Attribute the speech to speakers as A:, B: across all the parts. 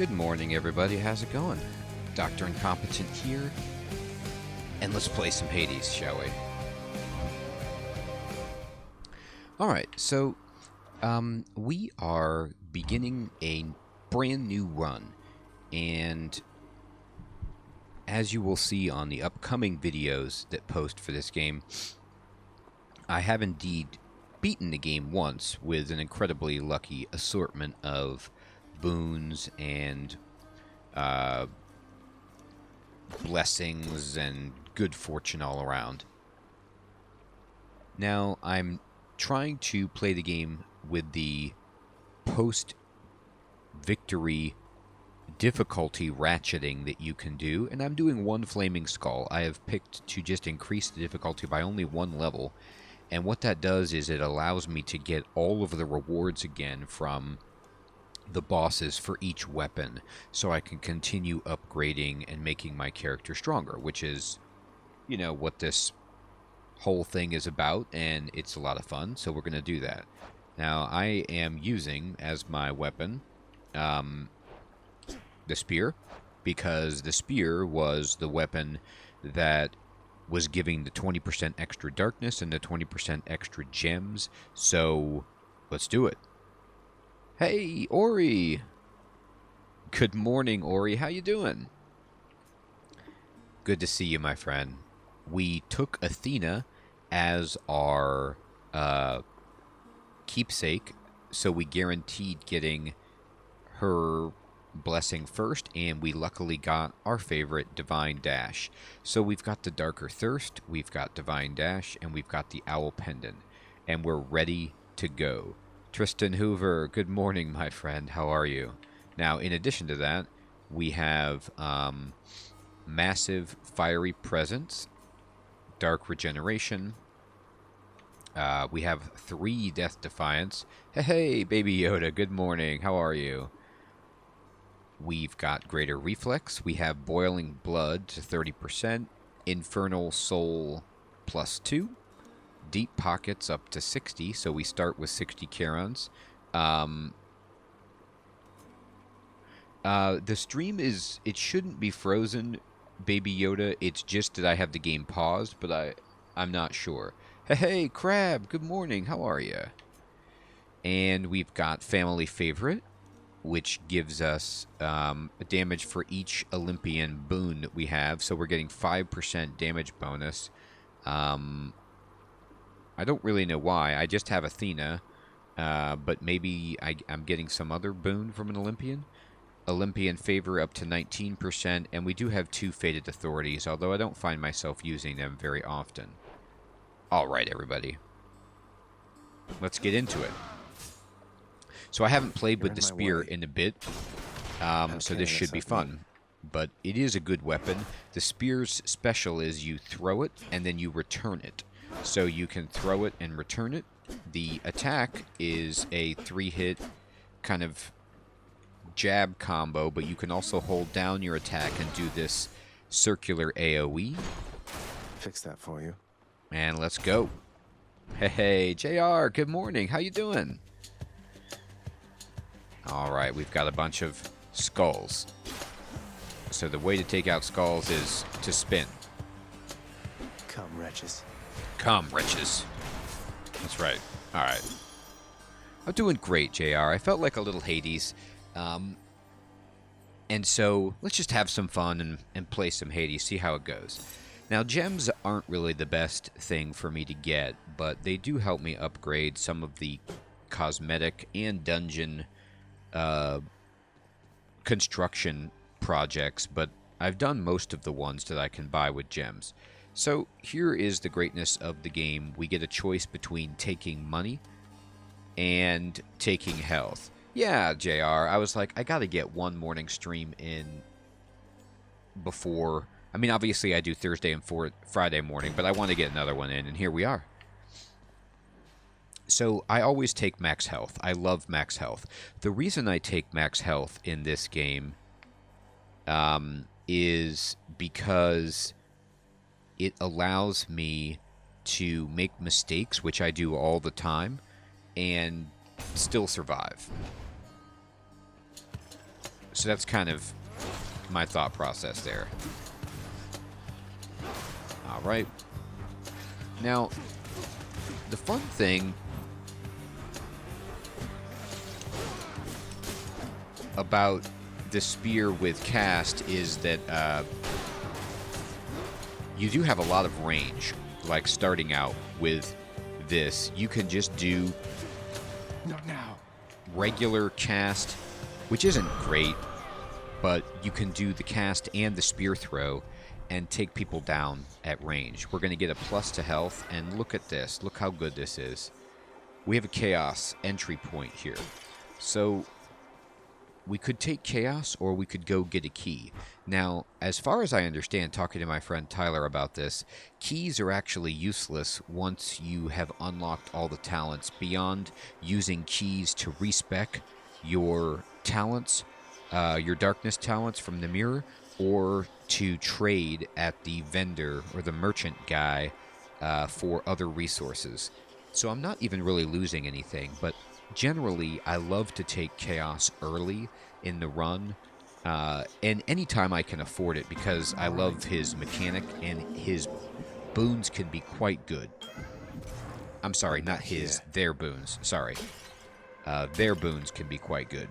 A: Good morning, everybody. How's it going? Dr. Incompetent here. And let's play some Hades, shall we? Alright, so we are beginning a brand new run. And as you will see on the upcoming videos that post for this game, I have indeed beaten the game once with an incredibly lucky assortment of boons and blessings and good fortune all around. Now I'm trying to play the game with the post-victory difficulty ratcheting that you can do, and I'm doing one flaming skull. I have picked to just increase the difficulty by only one level, and what that does is it allows me to get all of the rewards again from the bosses for each weapon, so I can continue upgrading and making my character stronger, which is, you know, what this whole thing is about, and it's a lot of fun, so we're going to do that. Now, I am using as my weapon the spear, because the spear was the weapon that was giving the 20% extra darkness and the 20% extra gems, so let's do it. Hey, Ori! Good morning, Ori. How you doing? Good to see you, my friend. We took Athena as our keepsake, so we guaranteed getting her blessing first, and we luckily got our favorite, Divine Dash. So we've got the Darker Thirst, we've got Divine Dash, and we've got the Owl Pendant, and we're ready to go. Tristan Hoover, good morning, my friend. How are you? Now, in addition to that, we have Massive Fiery Presence, Dark Regeneration. We have 3 Death Defiance. Hey, Baby Yoda, good morning. How are you? We've got Greater Reflex. We have Boiling Blood to 30%. Infernal Soul +2. Deep Pockets up to 60, so we start with 60 Charons. The stream it shouldn't be frozen, Baby Yoda. It's just that I have the game paused, but I'm not sure. Hey, Crab, good morning. How are you? And we've got Family Favorite, which gives us damage for each Olympian boon that we have. So we're getting 5% damage bonus. I don't really know why. I just have Athena, but maybe I'm getting some other boon from an Olympian. Olympian Favor up to 19%, and we do have 2 Fated Authorities, although I don't find myself using them very often. Alright, everybody. Let's get into it. So I haven't played with the spear in a bit, so this should be fun. But it is a good weapon. The spear's special is you throw it, and then you return it. So you can throw it and return it. The attack is a 3-hit kind of jab combo, but you can also hold down your attack and do this circular AoE.
B: Fix that for you.
A: And let's go. Hey, JR, good morning. How you doing? Alright, we've got a bunch of skulls. So the way to take out skulls is to spin.
B: Come, wretches.
A: Come, wretches. That's right. Alright. I'm doing great, JR. I felt like a little Hades. And so, let's just have some fun and play some Hades, see how it goes. Now, gems aren't really the best thing for me to get, but they do help me upgrade some of the cosmetic and dungeon construction projects, but I've done most of the ones that I can buy with gems. So here is the greatness of the game. We get a choice between taking money and taking health. Yeah, JR, I was like, I gotta get one morning stream in before. I mean, obviously I do Thursday and Friday morning, but I want to get another one in, and here we are. So I always take max health. I love max health. The reason I take max health in this game is because it allows me to make mistakes, which I do all the time, and still survive. So that's kind of my thought process there. All right. Now, the fun thing about the spear with cast is that you do have a lot of range. Like starting out with this, you can just do
B: Not now.
A: regular cast, which isn't great, but you can do the cast and the spear throw and take people down at range. We're going to get a plus to health, and look at this. Look how good this is. We have a chaos entry point here. So we could take chaos, or we could go get a key. Now, as far as I understand, talking to my friend Tyler about this, keys are actually useless once you have unlocked all the talents. Beyond using keys to respec your talents, your darkness talents from the mirror, or to trade at the vendor or the merchant guy for other resources. So I'm not even really losing anything, but generally I love to take chaos early in the run, and anytime I can afford it, because I love his mechanic, and his boons can be quite good. I'm sorry, not his, their boons. Sorry. Their boons can be quite good.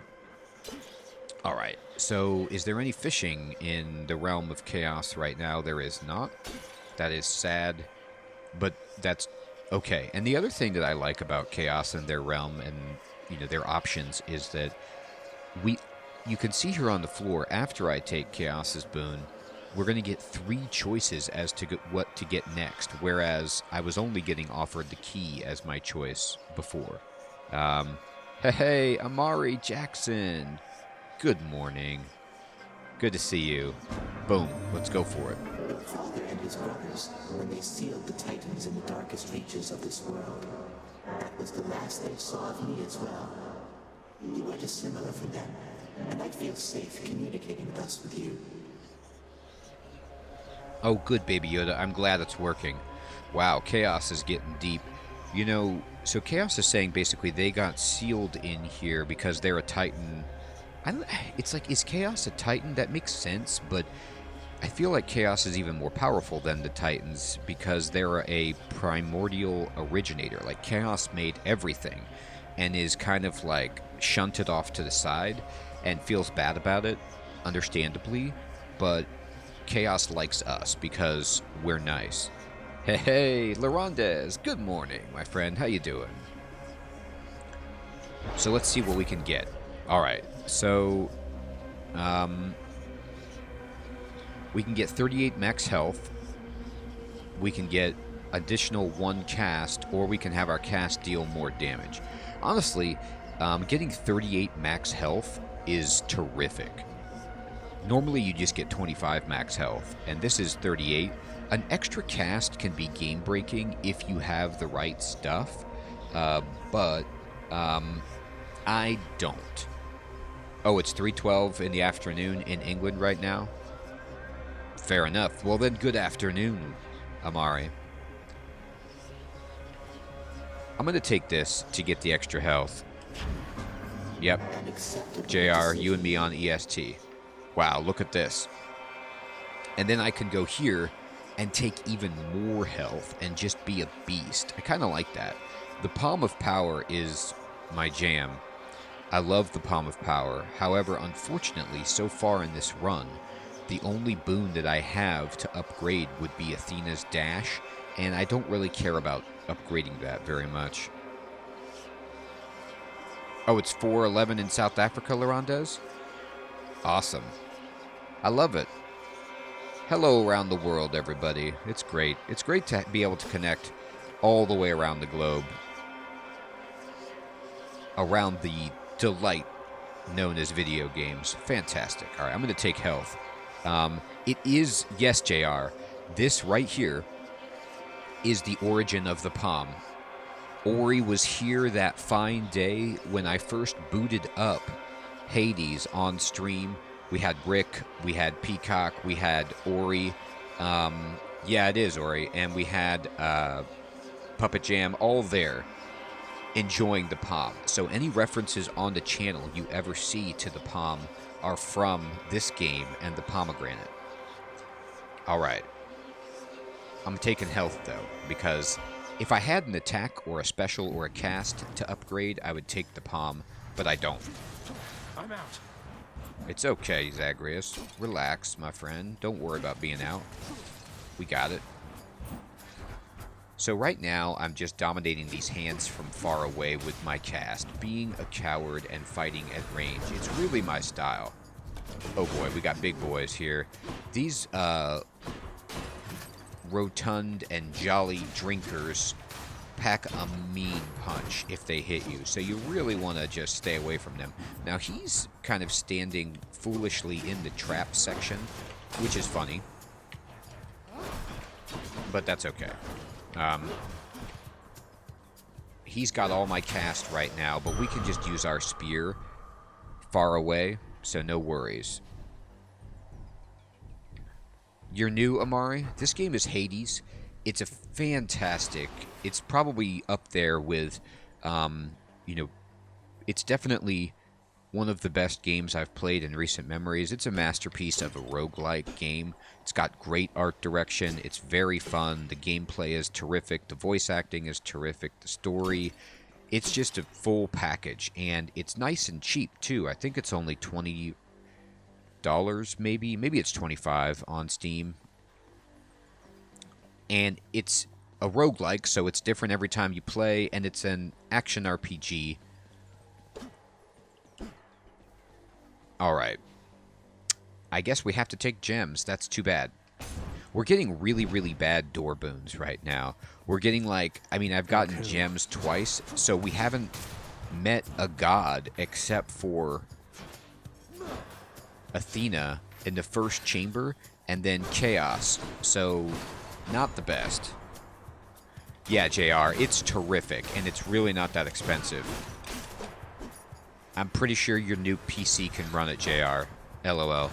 A: Alright, so is there any fishing in the realm of chaos right now? There is not. That is sad, but that's okay. And the other thing that I like about chaos and their realm and, you know, their options is that you can see here on the floor, after I take chaos's boon, we're going to get 3 choices as to what to get next, whereas I was only getting offered the key as my choice before. Hey, Amari Jackson. Good morning. Good to see you. Boom. Let's go for it.
C: Your father and his brothers, when they sealed the Titans in the darkest reaches of this world, that was the last they saw of me as well. You are dissimilar from them, and I feel safe communicating thus with you.
A: Oh, good, Baby Yoda. I'm glad it's working. Wow, Chaos is getting deep. You know, so Chaos is saying basically they got sealed in here because they're a Titan. It's like, is Chaos a Titan? That makes sense, but I feel like Chaos is even more powerful than the Titans because they're a primordial originator. Like, Chaos made everything and is kind of like shunted off to the side and feels bad about it, understandably, but Chaos likes us because we're nice. Hey, Larondes, good morning, my friend. How you doing? So let's see what we can get. All right, so we can get 38 max health. We can get additional 1 cast, or we can have our cast deal more damage. Honestly, getting 38 max health is terrific. Normally you just get 25 max health, and this is 38. An extra cast can be game breaking if you have the right stuff, but I don't. Oh, it's 3:12 in the afternoon in England right now? Fair enough. Well then, good afternoon, Amari. I'm going to take this to get the extra health. Yep. JR, you and me on EST. Wow, look at this. And then I can go here and take even more health and just be a beast. I kind of like that. The Palm of Power is my jam. I love the Palm of Power. However, unfortunately, so far in this run, the only boon that I have to upgrade would be Athena's Dash, and I don't really care about upgrading that very much. Oh, it's 4:11 in South Africa, Larondes? Awesome. I love it. Hello around the world, everybody. It's great. It's great to be able to connect all the way around the globe. Around the delight known as video games. Fantastic. All right, I'm going to take health. It is, yes, JR, this right here is the origin of the palm. Ori was here that fine day when I first booted up Hades on stream. We had Rick, we had Peacock, we had Ori. Yeah, it is Ori. And we had Puppet Jam, all there. enjoying the palm. So any references on the channel you ever see to the palm are from this game and the pomegranate. Alright. I'm taking health, though, because if I had an attack or a special or a cast to upgrade, I would take the palm, but I don't.
B: I'm out.
A: It's okay, Zagreus. Relax, my friend. Don't worry about being out. We got it. So right now, I'm just dominating these hands from far away with my cast, being a coward and fighting at range. It's really my style. Oh boy, we got big boys here. These rotund and jolly drinkers pack a mean punch if they hit you, so you really want to just stay away from them. Now he's kind of standing foolishly in the trap section, which is funny, but that's okay. He's got all my cast right now, but we can just use our spear far away, so no worries. You're new, Amari? This game is Hades. It's a fantastic... It's probably up there with, you know... It's definitely one of the best games I've played in recent memories. It's a masterpiece of a roguelite game. It's got great art direction. It's very fun. The gameplay is terrific. The voice acting is terrific. The story... It's just a full package, and it's nice and cheap, too. I think it's only $20, maybe. Maybe it's $25 on Steam. And it's a roguelike, so it's different every time you play, and it's an action RPG. Alright. I guess we have to take gems. That's too bad. We're getting really, really bad door boons right now. We're getting like... I mean, I've gotten gems twice, so we haven't met a god except for Athena in the first chamber, and then Chaos. So, not the best. Yeah, JR, it's terrific, and it's really not that expensive. I'm pretty sure your new PC can run it, JR. LOL.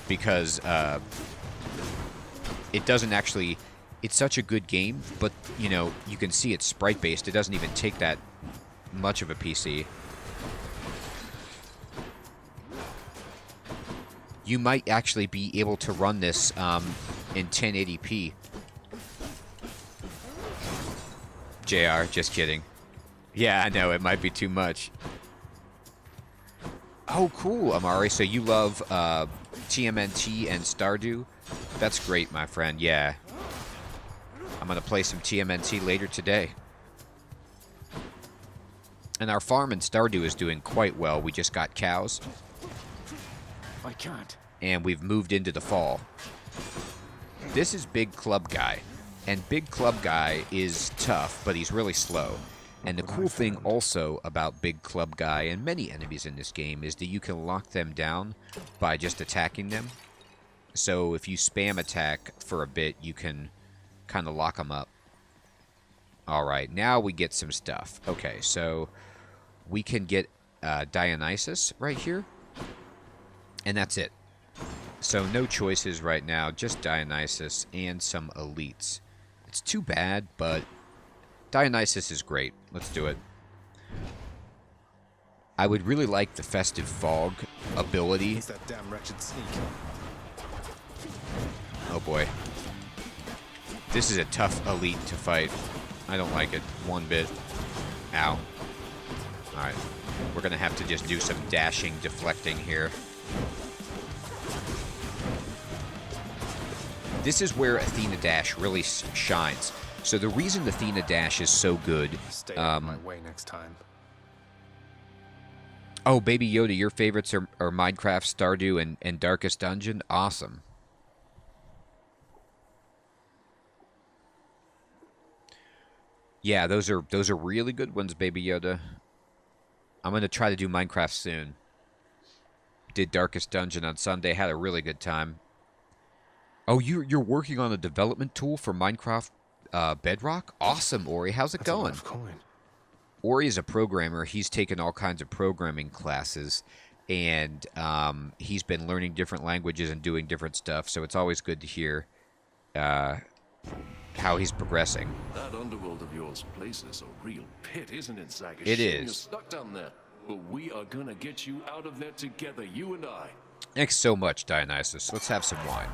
A: Because, it doesn't actually... It's such a good game, but, you know, you can see it's sprite-based. It doesn't even take that much of a PC. You might actually be able to run this in 1080p. JR, just kidding. Yeah, I know, it might be too much. Oh, cool, Amari. So you love TMNT and Stardew? That's great, my friend. Yeah. I'm going to play some TMNT later today. And our farm in Stardew is doing quite well. We just got cows.
B: I can't.
A: And we've moved into the fall. This is Big Club Guy. And Big Club Guy is tough, but he's really slow. And the cool thing also about Big Club Guy and many enemies in this game is that you can lock them down by just attacking them. So if you spam attack for a bit, you can kind of lock them up. Alright, now we get some stuff. Okay, so we can get Dionysus right here. And that's it. So no choices right now, just Dionysus and some elites. It's too bad, but Dionysus is great. Let's do it. I would really like the Festive Fog ability.
B: It's that damn wretched sneak.
A: Oh boy. This is a tough elite to fight. I don't like it one bit. Ow. Alright. We're gonna have to just do some dashing, deflecting here. This is where Athena Dash really shines. So the reason Athena Dash is so good...
B: Stay out of my way next time.
A: Oh, Baby Yoda, your favorites are Minecraft, Stardew, and Darkest Dungeon? Awesome. Yeah, those are really good ones, Baby Yoda. I'm going to try to do Minecraft soon. Did Darkest Dungeon on Sunday, had a really good time. Oh, you're working on a development tool for Minecraft Bedrock? Awesome, Ori. How's it going?
B: That's a lot of coin.
A: Ori is a programmer. He's taken all kinds of programming classes, and he's been learning different languages and doing different stuff, so it's always good to hear how he's progressing.
D: That underworld of yours places a real pit, isn't it, Zag?
A: It
D: You're
A: is.
D: stuck down there. But we are gonna get you out of there together, you and I.
A: Thanks so much, Dionysus. Let's have some wine.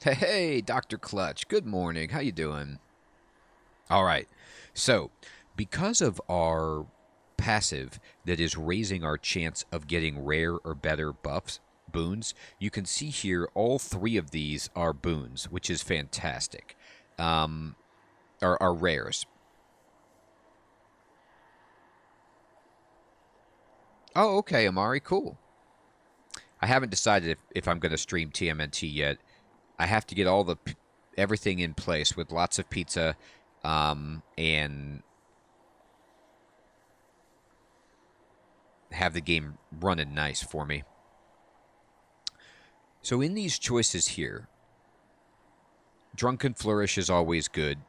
A: Hey, Dr. Clutch. Good morning. How you doing? All right. So, because of our passive that is raising our chance of getting rare or better buffs, boons, you can see here all 3 of these are boons, which is fantastic. Are rares. Oh, okay, Amari, cool. I haven't decided if I'm going to stream TMNT yet. I have to get all everything in place with lots of pizza, and have the game running nice for me. So in these choices here, Drunken Flourish is always good.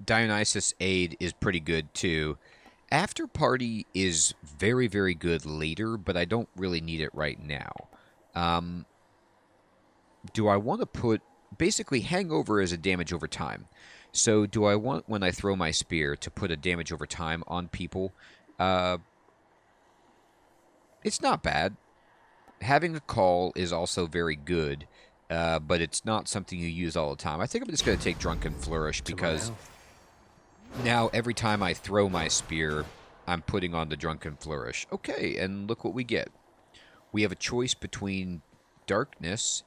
A: Dionysus Aid is pretty good too. After Party is very, very good later, but I don't really need it right now. Do I want to put... Basically, Hangover is a damage over time. So do I want, when I throw my spear, to put a damage over time on people? It's not bad. Having a call is also very good, but it's not something you use all the time. I think I'm just going to take Drunken Flourish because now every time I throw my spear, I'm putting on the Drunken Flourish. Okay, and look what we get. We have a choice between Darkness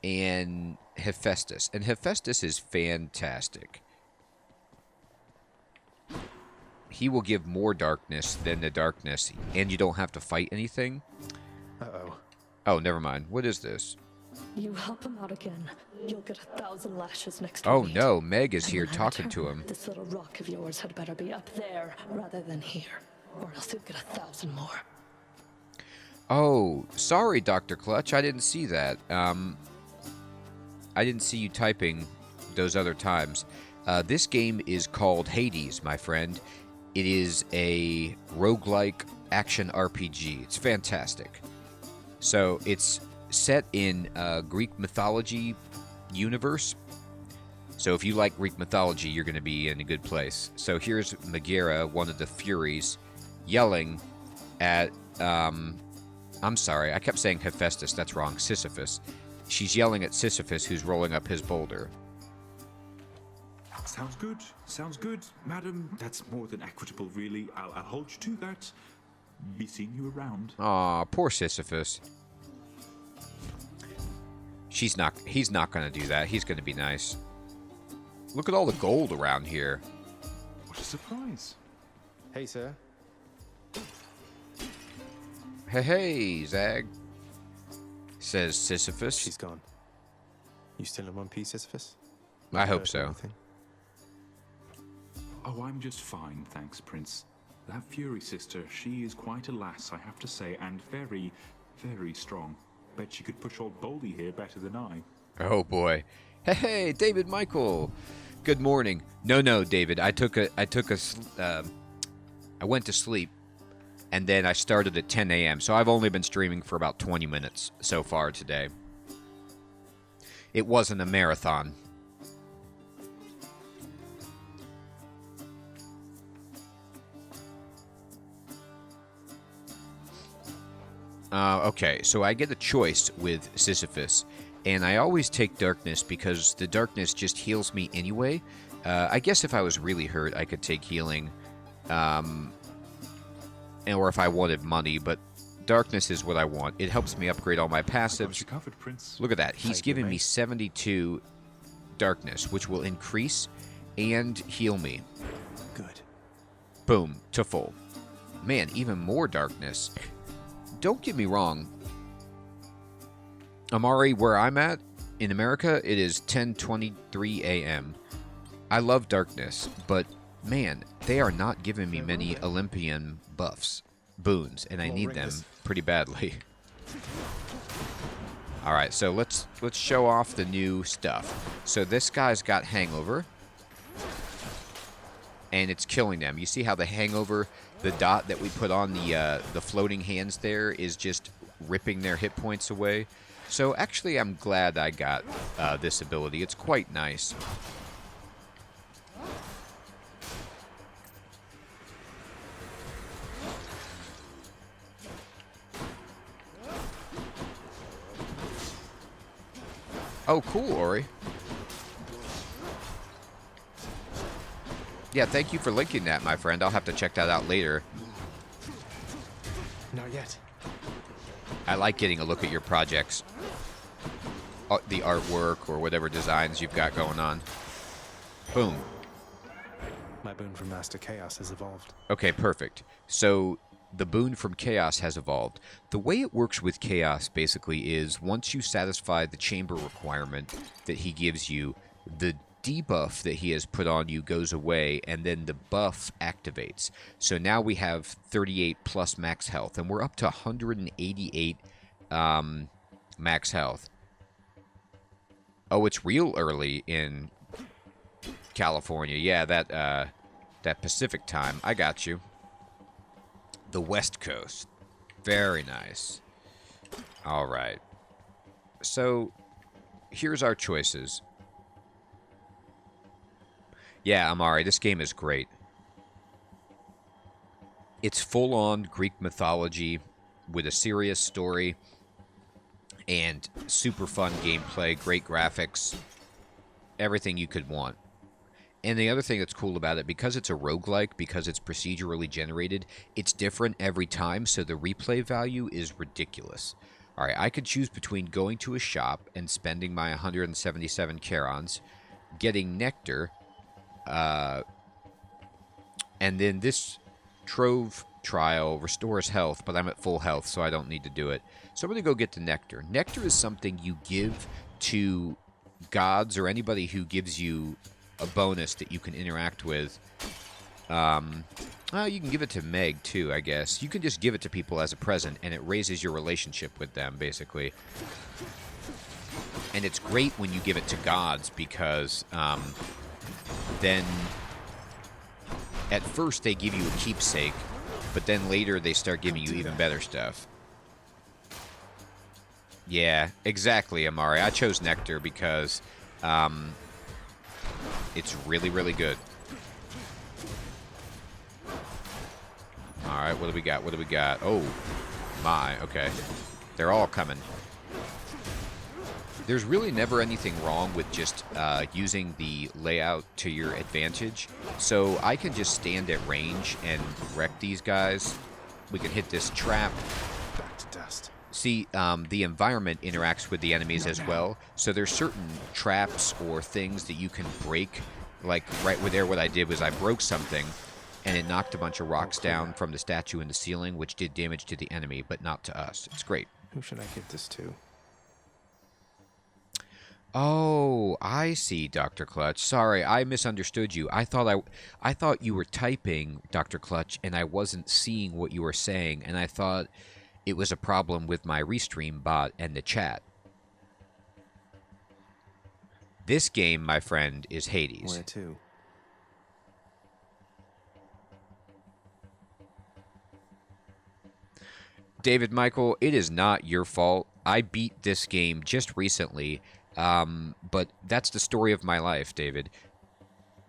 A: and Hephaestus. And Hephaestus is fantastic. He will give more darkness than the darkness, and you don't have to fight anything.
B: Uh-oh.
A: Oh, never mind. What is this?
E: You help him out again, you'll get 1,000 lashes next to
A: Oh
E: meet.
A: no, Meg is
E: And
A: here
E: when I
A: talking to
E: return,
A: him.
E: This little rock of yours had better be up there rather than here, or else you'll get 1,000 more.
A: Oh, sorry, Dr. Clutch. I didn't see that. I didn't see you typing those other times. This game is called Hades, my friend. It is a roguelike action RPG. It's fantastic. So it's set in Greek mythology universe. So if you like Greek mythology, you're going to be in a good place. So here's Megara, one of the Furies, yelling at... I'm sorry, I kept saying Hephaestus. That's wrong. Sisyphus. She's yelling at Sisyphus, who's rolling up his boulder.
F: Sounds good. Sounds good, madam. That's more than equitable, really. I'll hold you to that. Be seeing you around.
A: Aw, poor Sisyphus. He's not going to do that. He's going to be nice. Look at all the gold around here.
F: What a surprise.
B: Hey, sir.
A: Hey, Zag, says Sisyphus.
B: She's gone. You still in one piece, Sisyphus?
A: I hope
B: Hurt or
A: so.
B: anything?
F: Oh, I'm just fine, thanks, Prince. That Fury sister, she is quite a lass, I have to say, and very, very strong. Bet she could push old Boldy here better than I.
A: Oh boy. Hey, David Michael. Good morning. No, David. I went to sleep, and then I started at 10 a.m. So I've only been streaming for about 20 minutes so far today. It wasn't a marathon. Okay, so I get a choice with Sisyphus, and I always take darkness because the darkness just heals me anyway. I guess if I was really hurt, I could take healing, or if I wanted money, but darkness is what I want. It helps me upgrade all my
F: Got
A: passives.
F: you covered, Prince.
A: Look at that. He's
B: Thank you,
A: giving me
B: mate.
A: 72 darkness, which will increase and heal me.
B: Good.
A: Boom, to full. Man, even more darkness. Don't get me wrong. Amari, where I'm at, in America, it is 10:23 a.m. I love darkness, but man, they are not giving me many Olympian buffs, boons, and I need them pretty badly. Alright, so let's show off the new stuff. So this guy's got Hangover, and it's killing them. You see how the Hangover, the dot that we put on the floating hands there is just ripping their hit points away. So actually, I'm glad I got this ability. It's quite nice. Oh, cool, Ori. Yeah, thank you for linking that, my friend. I'll have to check that out later.
B: Not yet.
A: I like getting a look at your projects. The artwork or whatever designs you've got going on. Boom.
B: My boon from Master Chaos has evolved.
A: Okay, perfect. So the boon from Chaos has evolved. The way it works with Chaos basically is once you satisfy the chamber requirement that he gives you, the debuff that he has put on you goes away, and then the buff activates. So now we have 38 plus max health, and we're up to 188 max health. Oh, it's real early in California. Yeah, that Pacific time. I got you. The West Coast. Very nice. All right. So here's our choices. Yeah, Amari, this game is great. It's full-on Greek mythology with a serious story and super fun gameplay, great graphics, everything you could want. And the other thing that's cool about it, because it's a roguelike, because it's procedurally generated, it's different every time, so the replay value is ridiculous. All right, I could choose between going to a shop and spending my 177 charons, getting nectar, and then this trove trial restores health, but I'm at full health, so I don't need to do it. So I'm going to go get the nectar. Nectar is something you give to gods or anybody who gives you a bonus that you can interact with. Well, you can give it to Meg, too, I guess. You can just give it to people as a present, and it raises your relationship with them, basically. And it's great when you give it to gods, because then at first they give you a keepsake, but then later they start giving you even better stuff. Yeah, exactly, Amari. I chose Nectar because it's really, really good. Alright, what do we got? What do we got? Oh, my. Okay. They're all coming. There's really never anything wrong with just using the layout to your advantage. So I can just stand at range and wreck these guys. We can hit this trap.
B: Back to dust.
A: See, the environment interacts with the enemies as well. So there's certain traps or things that you can break. Like right there, what I did was I broke something, and it knocked a bunch of rocks down from the statue in the ceiling, which did damage to the enemy, but not to us. It's great.
B: Who should I give this to?
A: Oh, I see, Dr. Clutch. Sorry, I misunderstood you. I thought you were typing, Dr. Clutch, and I wasn't seeing what you were saying, and I thought it was a problem with my Restream bot and the chat. This game, my friend, is Hades.
B: Where to?
A: David Michael, it is not your fault. I beat this game just recently, but that's the story of my life, David.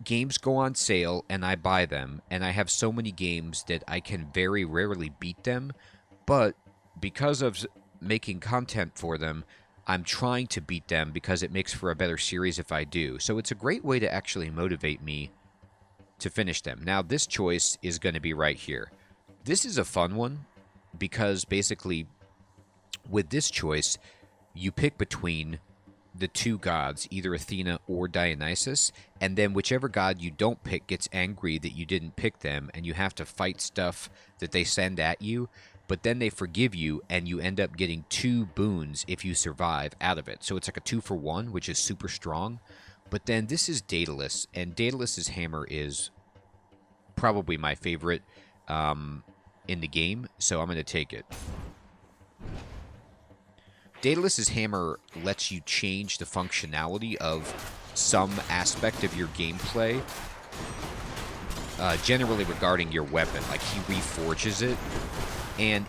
A: Games go on sale, and I buy them, and I have so many games that I can very rarely beat them, but because of making content for them, I'm trying to beat them because it makes for a better series if I do. So it's a great way to actually motivate me to finish them. Now, this choice is going to be right here. This is a fun one because basically with this choice, you pick between the two gods, either Athena or Dionysus, and then whichever god you don't pick gets angry that you didn't pick them, and you have to fight stuff that they send at you, but then they forgive you, and you end up getting 2 boons if you survive out of it. So it's like a 2-for-1, which is super strong. But then this is Daedalus, and Daedalus's hammer is probably my favorite in the game, so I'm going to take it. Daedalus's hammer lets you change the functionality of some aspect of your gameplay, generally regarding your weapon. Like, he reforges it, and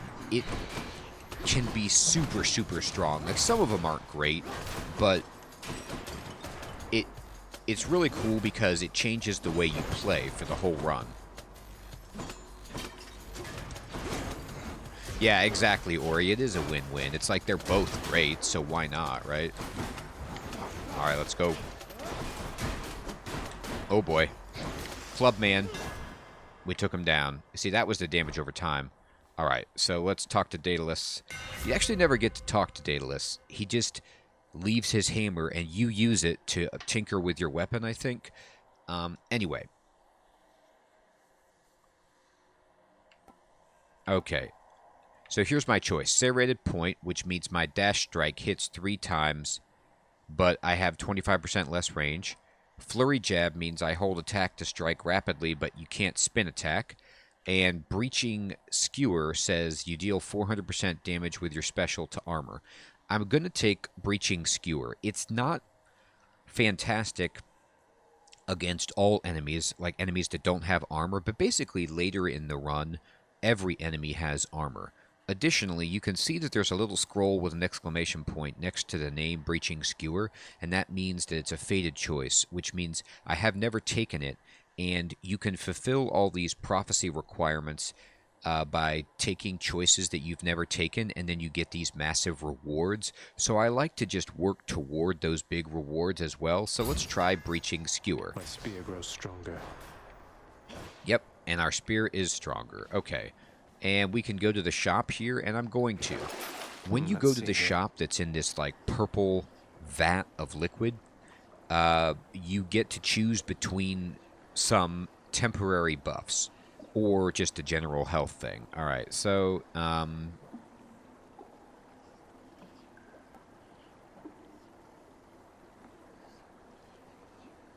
A: can be super, super strong. Like, some of them aren't great, but it's really cool because it changes the way you play for the whole run. Yeah, exactly, Ori. It is a win-win. It's like they're both great, so why not, right? Alright, let's go. Oh boy. Clubman. We took him down. See, that was the damage over time. Alright, so let's talk to Daedalus. You actually never get to talk to Daedalus. He just leaves his hammer and you use it to tinker with your weapon, I think. Anyway. Okay. So here's my choice. Serrated point, which means my dash strike hits 3 times, but I have 25% less range. Flurry jab means I hold attack to strike rapidly, but you can't spin attack. And breaching skewer says you deal 400% damage with your special to armor. I'm going to take breaching skewer. It's not fantastic against all enemies, like enemies that don't have armor, but basically later in the run, every enemy has armor. Additionally, you can see that there's a little scroll with an exclamation point next to the name Breaching Skewer, and that means that it's a fated choice, which means I have never taken it, and you can fulfill all these prophecy requirements by taking choices that you've never taken, and then you get these massive rewards. So I like to just work toward those big rewards as well, so let's try Breaching Skewer.
B: My spear grows stronger.
A: Yep, and our spear is stronger. Okay. And we can go to the shop here, and I'm going to. When you go to the shop that's in this, like, purple vat of liquid, you get to choose between some temporary buffs or just a general health thing. All right, so,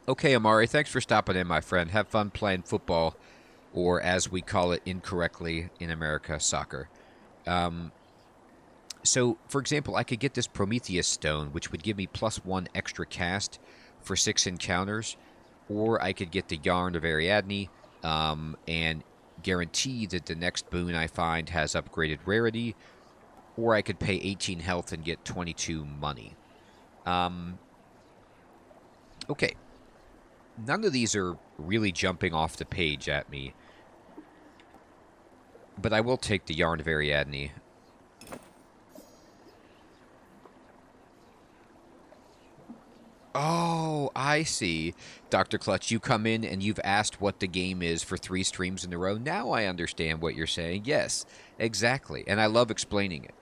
A: okay, Amari, thanks for stopping in, my friend. Have fun playing football. Or, as we call it incorrectly in America, soccer. So, for example, I could get this Prometheus Stone, which would give me +1 extra cast for 6 encounters. Or I could get the Yarn of Ariadne and guarantee that the next boon I find has upgraded rarity. Or I could pay 18 health and get 22 money. Okay. None of these are really jumping off the page at me. But I will take the Yarn of Ariadne. Oh, I see. Dr. Clutch, you come in and you've asked what the game is for 3 streams in a row. Now I understand what you're saying. Yes, exactly. And I love explaining it.